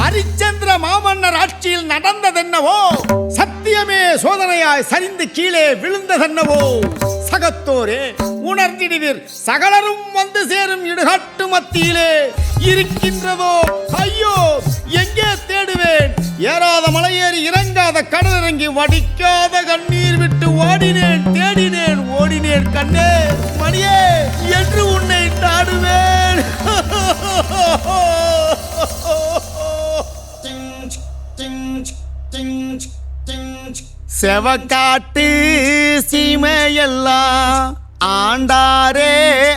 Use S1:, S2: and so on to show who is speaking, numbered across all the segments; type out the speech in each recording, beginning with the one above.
S1: ஹரிச்சந்திர மாமன்னர் ஆட்சியில் நடந்ததென்னவோ, சத்தியமே சோதனையாய் சரிந்து கீழே விழுந்ததென்னவோ. சகத்தோரே உணர்ந்திடுவீர், சகலரும் வந்து சேரும் இடுகாட்டு மத்தியிலே இருக்கின்றதோ ஐயோ எங்கே தேடுவேன். ஏறாத மலையேறி இறங்காத கடலிறங்கி வடிக்காத கண்ணீர் விட்டு ஓடினேன், தேடினேன், ஓடினேன் கண்ணே மணியே என்று உன்னை நாடுவேன். செவக்காட்டு சீமையெல்லாம் ஆண்டாரே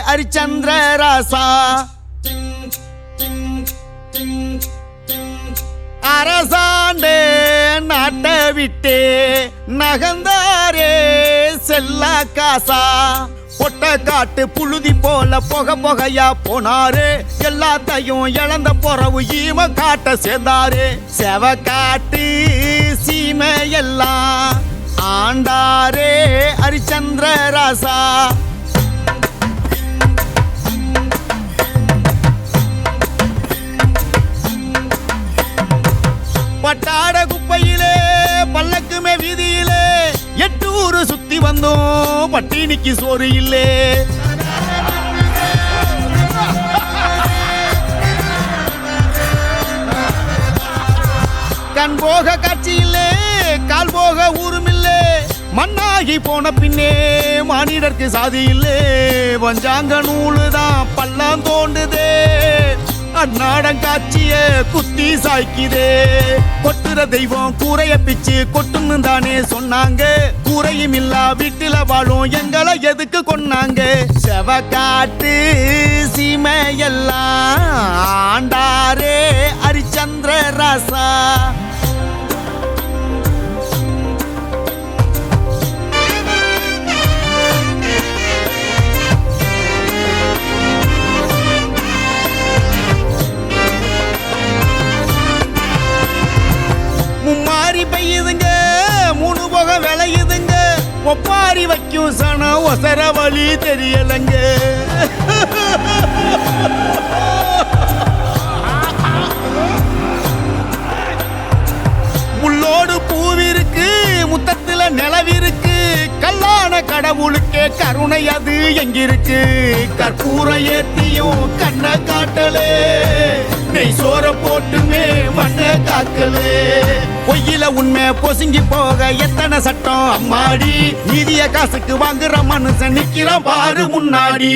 S1: ஹரிச்சந்திர ராசா. அரசாண்டே நாட்டை விட்டே நகந்தாரே செல்ல காசா. பொட்ட காட்டு புழுதி போல புகையா போனாரு, எல்லாத்தையும் இழந்த பொறவு ஈம காட்ட சேர்ந்தாரு. செவக்காட்டு சீமையெல்லாம் ஆண்டாரே ஹரிச்சந்திர ராசா. பட்டாட குப்பையிலே பல்லக்குமே வீதியிலே 8 ஊரு சுத்தி வந்தோம், பட்டினிக்கு சோறு இல்லே. கண் போக காட்சி இல்லே, கால் போக ஊரும் இல்லே. மண்ணாகி போன பின்னே மானிடர்க்கு சாதி இல்லே. வஞ்சாங்க நூலுதான் பள்ளம் தோண்டுதே, அந்நாடங்காட்சிய குத்தி சாய்க்குதே. கொட்டுற தெய்வம் கூரைய பிச்சு கொட்டுன்னு தானே சொன்னாங்க, கூரையும் இல்லா வீட்டில வாழும் எங்களை எதுக்கு கொன்னாங்க. செவக்காட்டு சீமையெல்லாம் ஆண்டாரே ஹரிச்சந்திர ராசா. மும்மாரி பெய்யுதுங்க, 3 போக விளையுதுங்க, ஒப்பாரி வைக்கும் சனம் ஒசர வழி தெரியலங்க. முள்ளோடு பூவிருக்கு, முத்தத்துல நிலவிருக்கு, கல்லான கடவுளுக்கே கருணை அது எங்கிருக்கு. கற்பூரம் ஏத்தியும் கண்ண காட்டலே, நெய் சோற போட்டுமே மண்ண காக்கலே. பொய்யில உண்மை பொசுங்கி போக எத்தனை சட்டம் அம்மாடி, நீதிய காசுக்கு வாங்குற மனுஷன் நிக்கிறான் பாரு முன்னாடி.